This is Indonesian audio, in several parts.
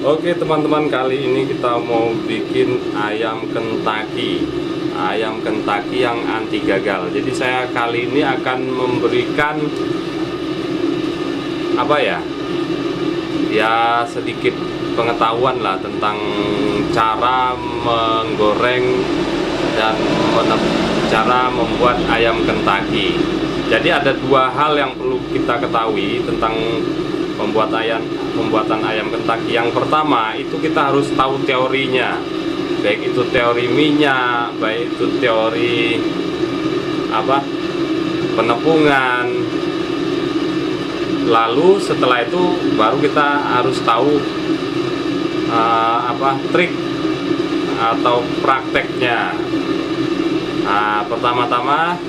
Oke teman-teman, kali ini kita mau bikin ayam Kentucky. Ayam Kentucky yang anti gagal. Jadi saya kali ini akan memberikan apa ya? Ya sedikit pengetahuan lah tentang cara menggoreng dan cara membuat ayam Kentucky. Jadi ada dua hal yang perlu kita ketahui tentang pembuatan ayam Kentucky. Yang pertama itu kita harus tahu teorinya, baik itu teori minyak, baik itu teori penepungan. Lalu setelah itu baru kita harus tahu trik atau prakteknya. Nah, pertama-tama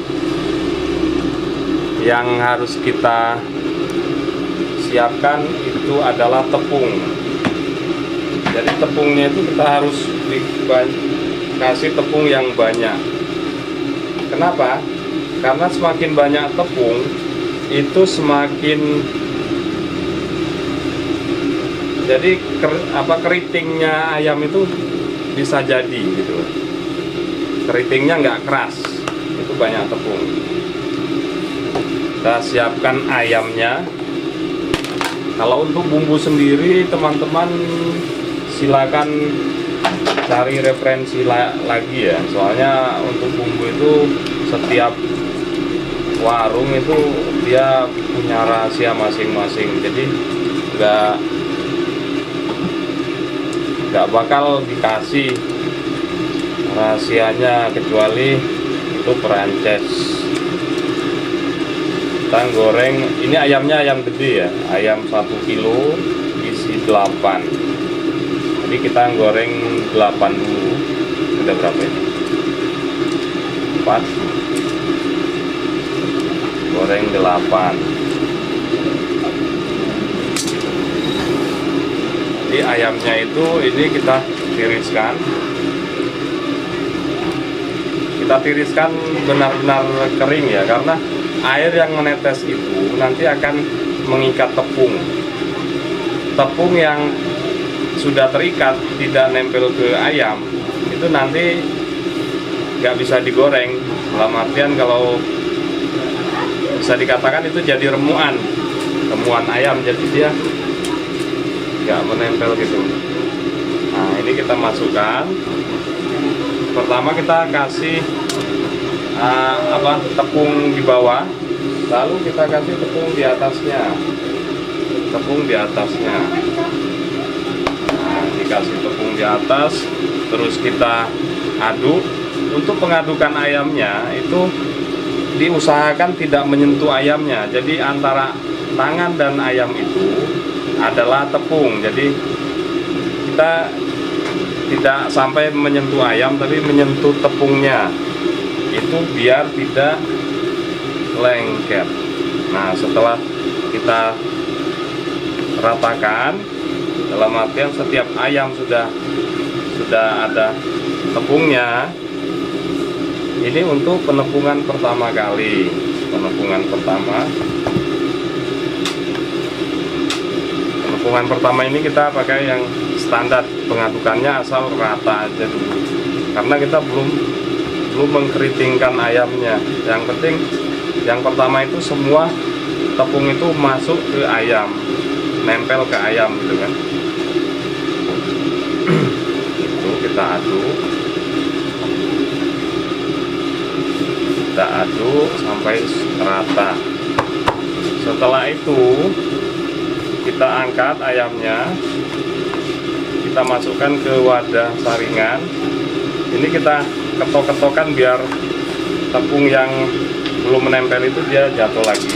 yang harus kita siapkan itu adalah tepung. Jadi tepungnya itu kita harus kasih tepung yang banyak. Kenapa? Karena semakin banyak tepung itu semakin jadi keritingnya ayam itu bisa jadi gitu. Keritingnya nggak keras, itu banyak tepung. Kita siapkan ayamnya. Kalau untuk bumbu sendiri teman-teman silakan cari referensi lagi ya. Soalnya untuk bumbu itu setiap warung itu dia punya rahasia masing-masing. Jadi nggak bakal dikasih rahasianya kecuali itu Perancis. Kita goreng, ini ayamnya ayam gede ya, ayam 1 kilo isi 8. Jadi kita goreng 8 dulu. Udah berapa ini? 4. Goreng 8. Jadi ayamnya itu ini kita tiriskan. Kita tiriskan benar-benar kering ya, karena air yang menetes itu nanti akan mengikat tepung. Tepung yang sudah terikat tidak nempel ke ayam itu nanti nggak bisa digoreng. Dalam artian kalau bisa dikatakan itu jadi remuan ayam, jadi dia nggak menempel gitu. Nah ini kita masukkan. Pertama kita kasih tepung di bawah, lalu kita kasih tepung di atasnya. Nah, dikasih tepung di atas, terus kita aduk. Untuk pengadukan ayamnya itu diusahakan tidak menyentuh ayamnya. Jadi antara tangan dan ayam itu adalah tepung. Jadi kita tidak sampai menyentuh ayam, tapi menyentuh tepungnya. Itu biar tidak lengket. Nah setelah kita ratakan, dalam artian setiap ayam sudah ada tepungnya. Ini untuk penepungan pertama kali. Penepungan pertama ini kita pakai yang standar, pengadukannya asal rata aja dulu, karena kita belum mengkeritingkan ayamnya. Yang penting yang pertama itu semua tepung itu masuk ke ayam, nempel ke ayam gitu kan. Itu kita aduk sampai rata. Setelah itu kita angkat ayamnya, kita masukkan ke wadah saringan. Ini kita ketok-ketokan biar tepung yang belum menempel itu dia jatuh lagi.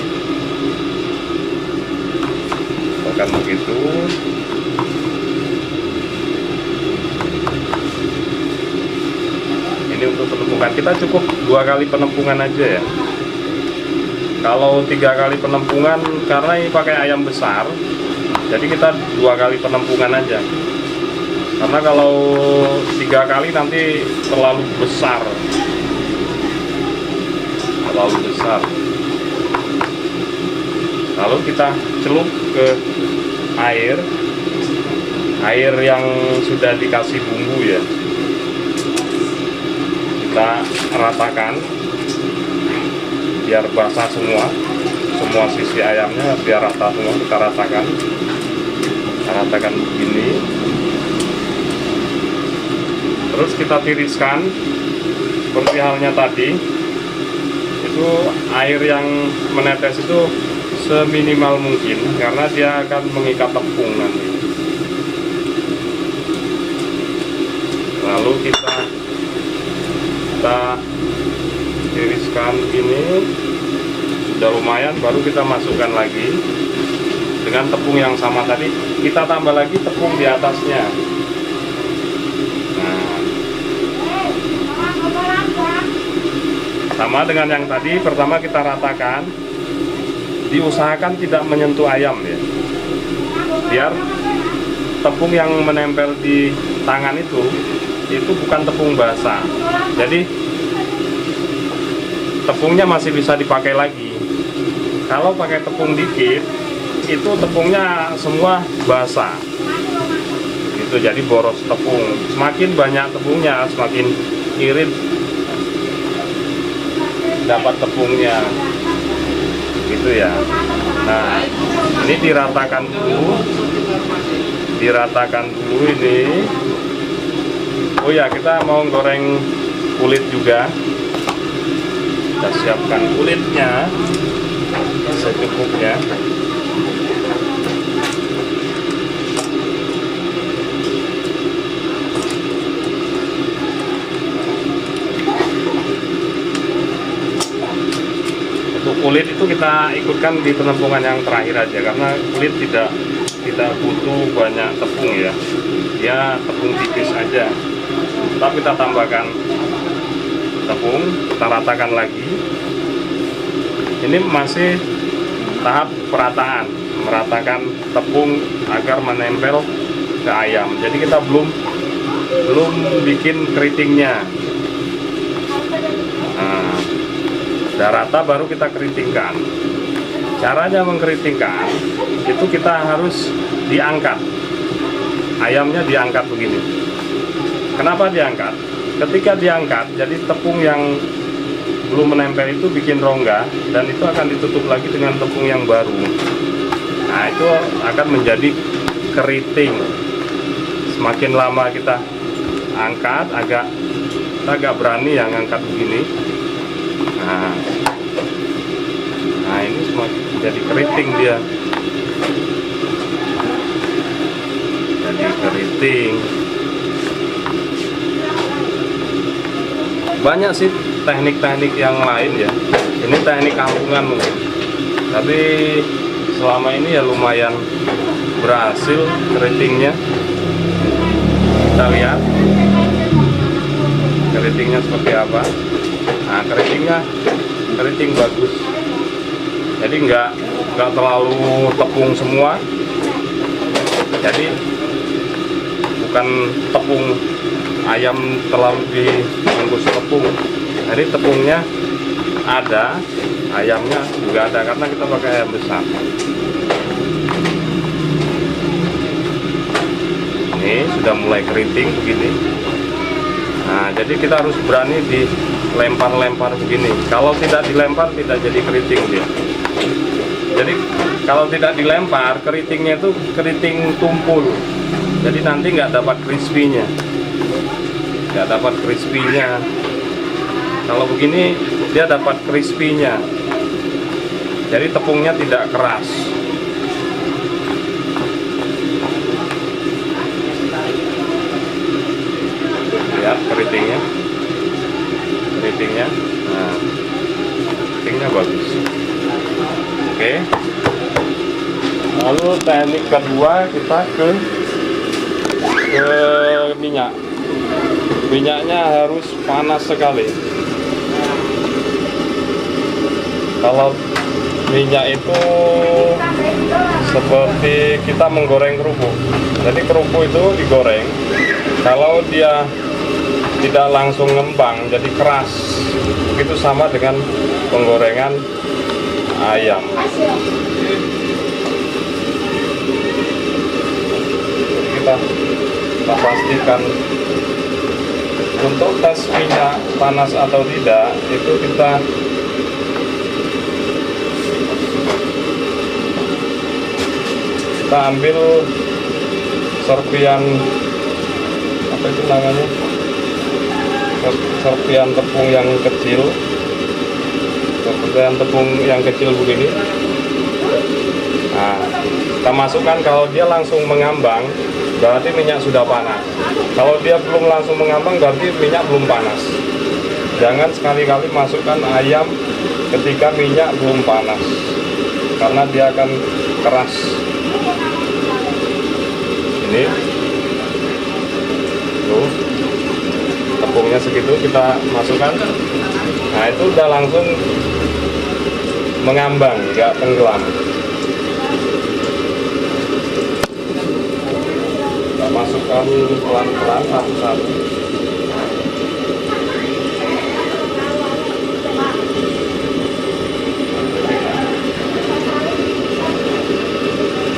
Ketokkan begitu. Ini untuk penumpukan, kita cukup 2 kali penumpungan aja ya. Kalau 3 kali penumpungan, karena ini pakai ayam besar, jadi kita 2 kali penumpungan aja. Karena kalau 3 kali nanti terlalu besar. Lalu kita celup ke air air yang sudah dikasih bumbu ya, kita ratakan biar basah semua sisi ayamnya, biar rata semua. Kita ratakan begini, terus kita tiriskan seperti halnya tadi. Itu air yang menetes itu seminimal mungkin karena dia akan mengikat tepung nanti. Lalu kita tiriskan ini, sudah lumayan, baru kita masukkan lagi dengan tepung yang sama tadi. Kita tambah lagi tepung di atasnya. Nah, sama dengan yang tadi, pertama kita ratakan, diusahakan tidak menyentuh ayam ya, biar tepung yang menempel di tangan itu bukan tepung basah, jadi tepungnya masih bisa dipakai lagi. Kalau pakai tepung dikit, itu tepungnya semua basah gitu, jadi boros tepung. Semakin banyak tepungnya, semakin irit dapat tepungnya gitu ya. Nah, ini diratakan dulu ini. Oh ya, kita mau goreng kulit juga. Kita siapkan kulitnya secukupnya. Kulit itu kita ikutkan di penampungan yang terakhir aja, karena kulit tidak butuh banyak tepung ya, dia tepung tipis aja. Tetap kita tambahkan tepung, kita ratakan lagi. Ini masih tahap perataan, meratakan tepung agar menempel ke ayam. Jadi kita belum bikin keritingnya. Nah, udah rata baru kita keritingkan. Caranya mengkeritingkan itu kita harus diangkat, ayamnya diangkat begini. Kenapa diangkat? Ketika diangkat, jadi tepung yang belum menempel itu bikin rongga, dan itu akan ditutup lagi dengan tepung yang baru. Nah, itu akan menjadi keriting. Semakin lama kita angkat, agak berani yang angkat begini. Nah, ini semakin jadi keriting dia. Jadi keriting. Banyak sih teknik-teknik yang lain ya. Ini teknik kampungan mungkin. Tapi selama ini ya lumayan berhasil keritingnya. Kita lihat keritingnya seperti apa. Nah, keriting bagus. Jadi nggak terlalu tepung semua. Jadi bukan tepung ayam terlalu dibungkus tepung. Jadi tepungnya ada, ayamnya juga ada karena kita pakai ayam besar. Ini sudah mulai keriting begini. Nah, jadi kita harus berani dilempar-lempar begini. Kalau tidak dilempar tidak jadi keriting dia. Jadi kalau tidak dilempar, keritingnya itu keriting tumpul. Jadi nanti nggak dapat crispy-nya. Kalau begini dia dapat crispy-nya. Jadi tepungnya tidak keras. Lihat keritingnya. Nah, keritingnya bagus. Oke. Lalu teknik kedua kita ke minyak. Minyaknya harus panas sekali. Kalau minyak itu seperti kita menggoreng kerupuk. Jadi kerupuk itu digoreng. Kalau dia tidak langsung ngembang, jadi keras. Begitu sama dengan penggorengan ayam. Kita kita pastikan. Untuk tes minyak panas atau tidak itu kita ambil serpian apa itu namanya, serpian tepung yang kecil, serpian tepung yang kecil begini. Nah, kita masukkan. Kalau dia langsung mengambang berarti minyak sudah panas. Kalau dia belum langsung mengambang berarti minyak belum panas. Jangan sekali-kali masukkan ayam ketika minyak belum panas, karena dia akan keras. Ini tuh tepungnya segitu kita masukkan. Nah, itu udah langsung mengambang, nggak tenggelam. Kita masukkan pelan-pelan satu-satu.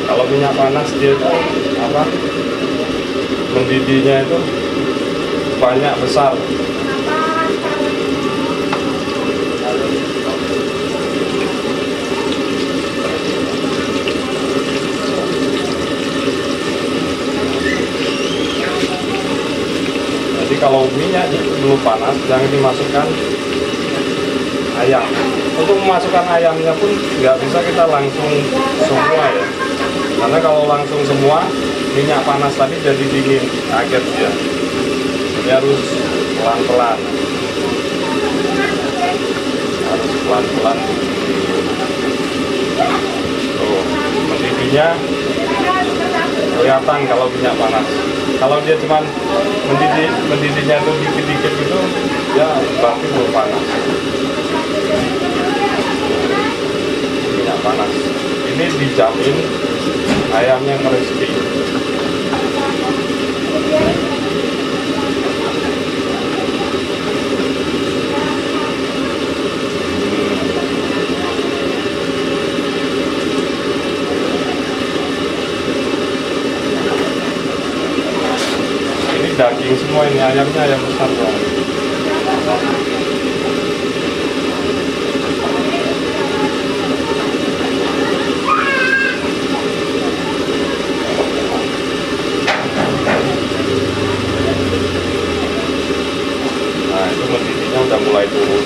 Kalau minyak panas dia itu apa, mendidihnya itu banyak besar. Jadi kalau minyak belum panas jangan dimasukkan ayam. Untuk memasukkan ayamnya pun nggak bisa kita langsung semua ya, karena kalau langsung semua minyak panas tadi jadi dingin, kaget dia. Jadi harus pelan-pelan, tuh mendidihnya kelihatan kalau minyak panas. Kalau dia cuma mendidihnya itu dikit-dikit gitu, ya berarti belum panas. Minyak panas ini dijamin ayamnya crispy. Ini daging semua, ini ayamnya ayam besar dong. Udah mulai turun,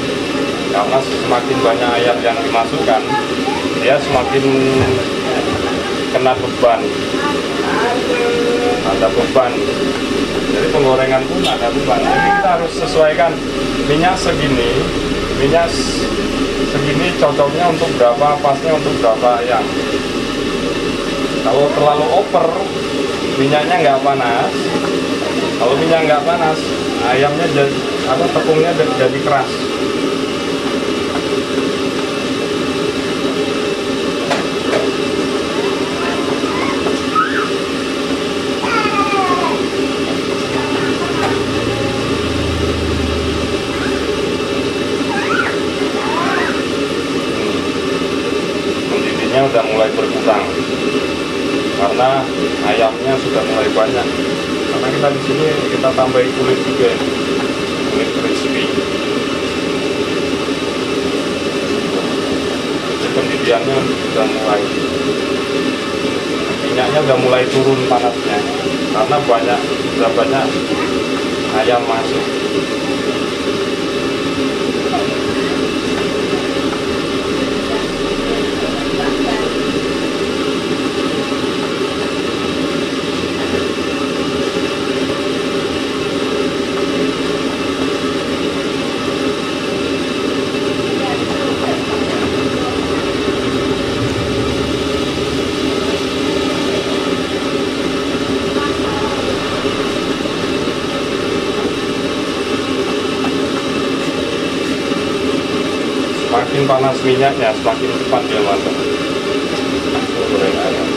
karena semakin banyak ayam yang dimasukkan dia semakin kena beban, ada beban. Jadi penggorengan pun ada beban. Jadi kita harus sesuaikan minyak segini cocoknya untuk berapa, pasnya untuk berapa ayam. Kalau terlalu over minyaknya nggak panas. Kalau minyak nggak panas ayamnya tepungnya jadi keras. Mendidihnya udah mulai berkurang karena ayamnya sudah mulai banyak. Karena kita di sini kita tambahin kulit juga, kulit crispy. Jadi pendidikannya sudah mulai, minyaknya udah mulai turun panasnya karena sudah banyak ayam masuk. Semakin panas minyaknya, semakin cepat dia matang. Goreng ayam.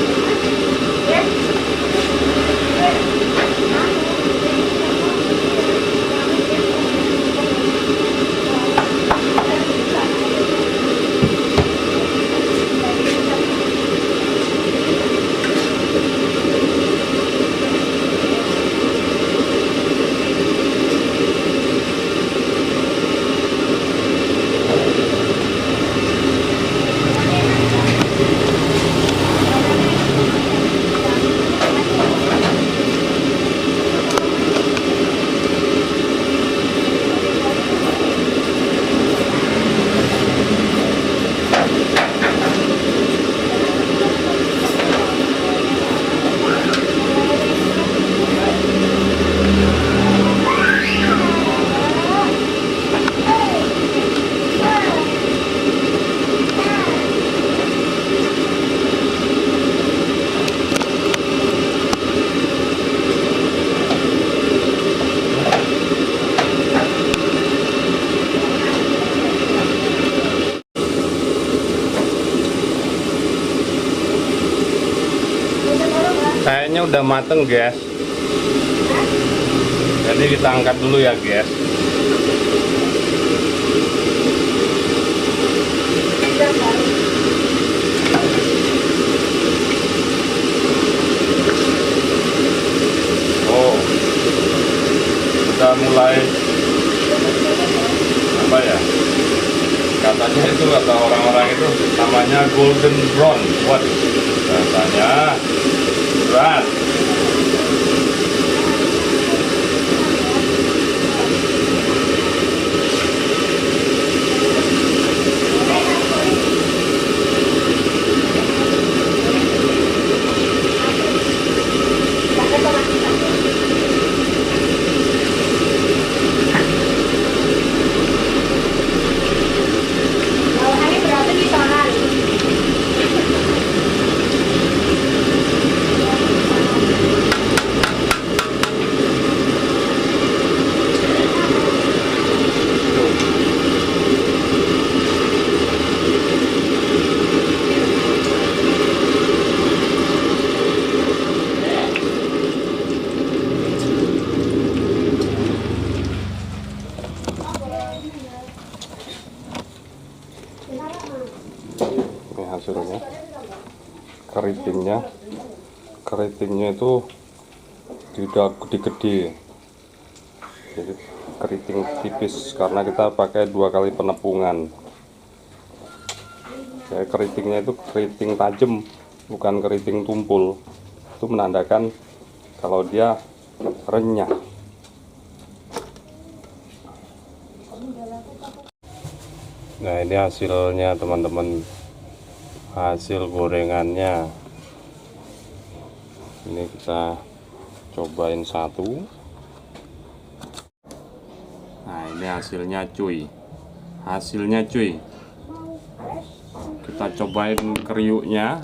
udah mateng guys. Jadi kita angkat dulu ya guys. Oh, udah mulai apa ya? Katanya itu kata orang-orang itu namanya golden brown. What? Katanya berat. Ini hasilnya, keritingnya itu tidak gede-gede, jadi keriting tipis karena kita pakai 2 kali penepungan. Jadi keritingnya itu keriting tajam, bukan keriting tumpul. Itu menandakan kalau dia renyah. Nah, ini hasilnya teman-teman, hasil gorengannya. Ini kita cobain satu. Nah, ini hasilnya cuy, kita cobain kriuknya.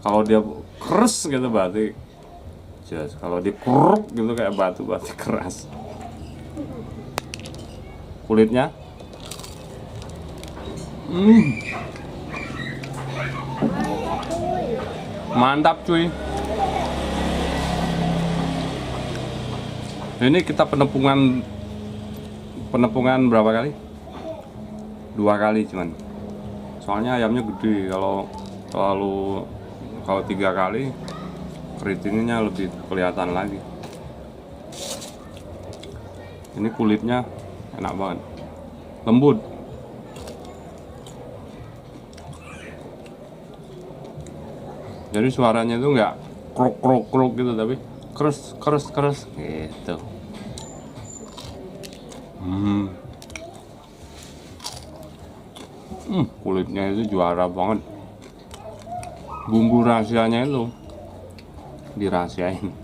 Kalau dia keras gitu berarti jas, kalau dikeruk gitu kayak batu berarti keras. Kulitnya mantap cuy. Ini kita penepungan berapa kali? 2 kali cuman. Soalnya ayamnya gede. Kalau 3 kali keritingnya lebih kelihatan lagi. Ini kulitnya enak banget, lembut. Jadi suaranya itu nggak kruk gitu, tapi keras gitu. Kulitnya itu juara banget. Bumbu rahasianya itu dirahasiain.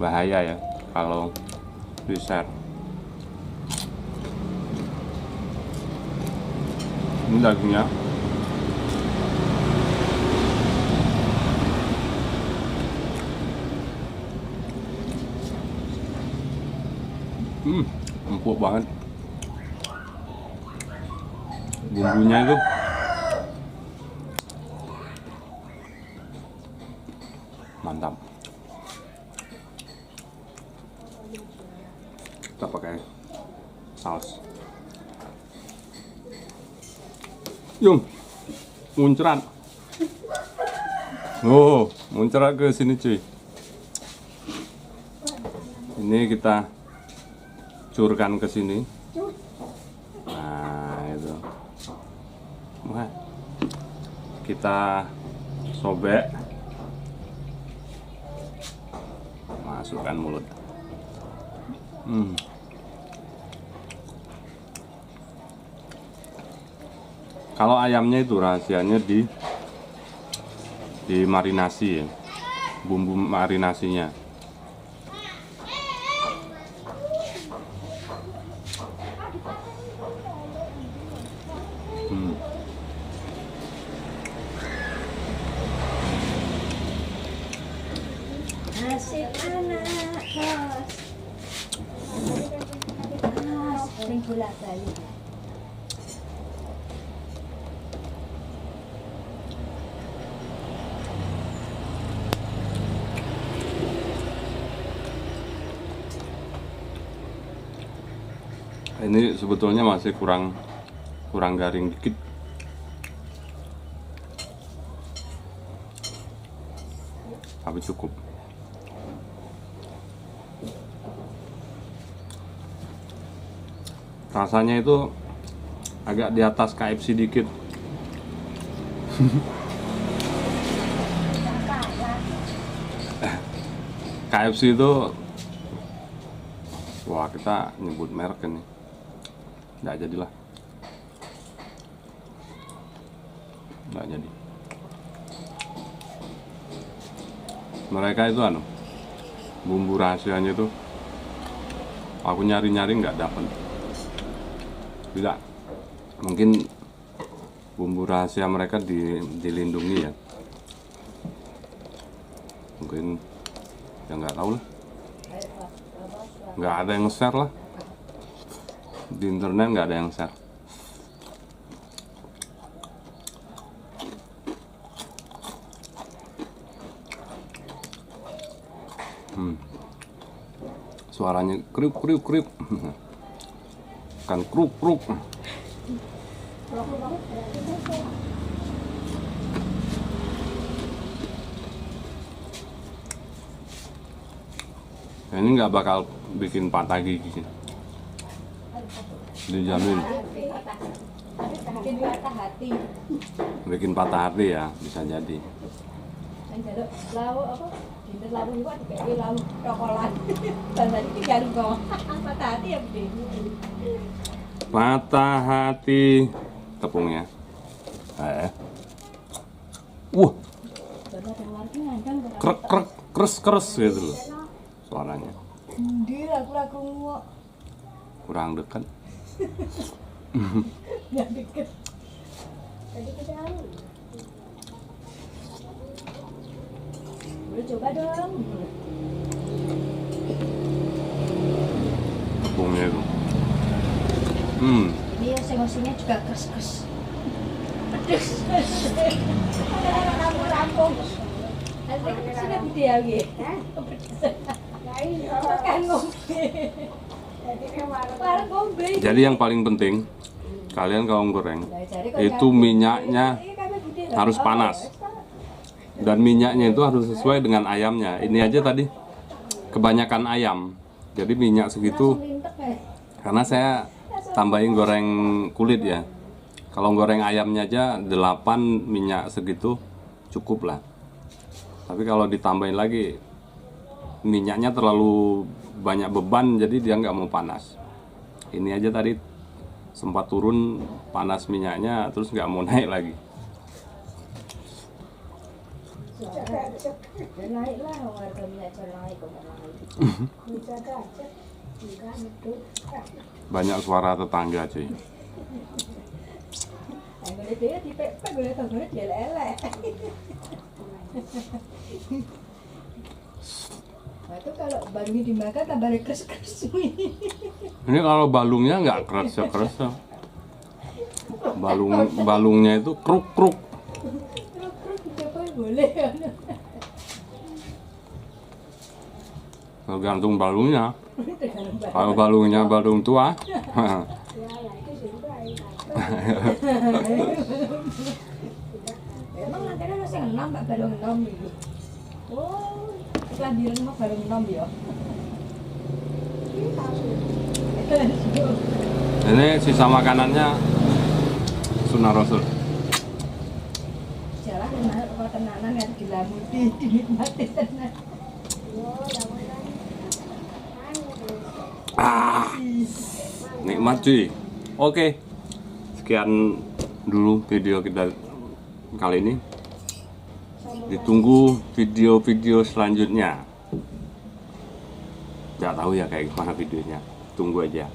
Bahaya ya kalau di share. Ini dagingnya empuk banget. Bumbunya itu mantap. Kita pakai saus. Muncrat. Oh, muncrat ke sini cuy. Ini kita curkan ke sini. Nah, itu. Wah. Kita sobek. Masukkan mulut. Kalau ayamnya itu rahasianya di marinasi ya. Bumbu marinasinya. Asik anak kos. Sering bolak-balik. Ini sebetulnya masih kurang garing dikit. Tapi cukup. Rasanya itu agak di atas KFC dikit. KFC itu, wah kita nyebut merek ini, nggak jadilah, nggak jadi. Mereka itu bumbu rahasianya itu, aku nyari-nyari nggak dapat. Tidak, mungkin bumbu rahasia mereka dilindungi ya. Mungkin ya nggak tahu lah, nggak ada yang share lah di internet, nggak ada yang share. Suaranya kriuk kriuk kriuk, kan kruk kruk. Ini nggak bakal bikin patah gigi, dijamin. Bikin patah hati. Bikin patah hati ya, bisa jadi. Jaluk lauk apa? Dinten lauk iku dikeki lauk cokolat. Dan tadi ki jaluk kok. Patah hati ya, Budi. Patah hati tepungnya. Wah, krek krek kres kres gitu loh suaranya. Endi lagu-lagu kok Kurang dekat. ya dikit. Tadi kita boleh coba dong. Tepungnya itu. Ini oseng-osengnya juga kres-kres. Pedes. Kamu rampung. Nanti sudah video lagi. Kepedesan. Kan ngombe. Warung ngombe. Jadi yang paling penting kalian kalau goreng itu minyaknya harus panas. Dan minyaknya itu harus sesuai dengan ayamnya. Ini aja tadi kebanyakan ayam. Jadi minyak segitu karena saya tambahin goreng kulit ya. Kalau goreng ayamnya aja 8, minyak segitu cukup lah. Tapi kalau ditambahin lagi minyaknya terlalu banyak beban, jadi dia nggak mau panas. Ini aja tadi sempat turun panas minyaknya, terus nggak mau naik lagi. Naiklah harga minyak naik kok Banyak suara tetangga cuy. Boleh dia dipepek, boleh tanggungnya dia lelek. Nah itu kalau balungnya dimakan tambah kres-kres. Ini kalau balungnya nggak keras ya. Balungnya itu kruk kruk. Kruk-kruk dicoba boleh. Tergantung balungnya. Kalau balungnya balung tua. Emang nanti ada yang 6, Mbak, balung 6 gitu. Oh, kelahiran mah balung 6 ya. Ini sisa makanannya Sunnah Rasul. Jalan dengan kok tenanan yang dilamuti, dinikmati tenan. Nikmat cuy. Oke. Sekian dulu video kita kali ini. Ditunggu video-video selanjutnya. Nggak tahu ya kayak gimana videonya. Tunggu aja.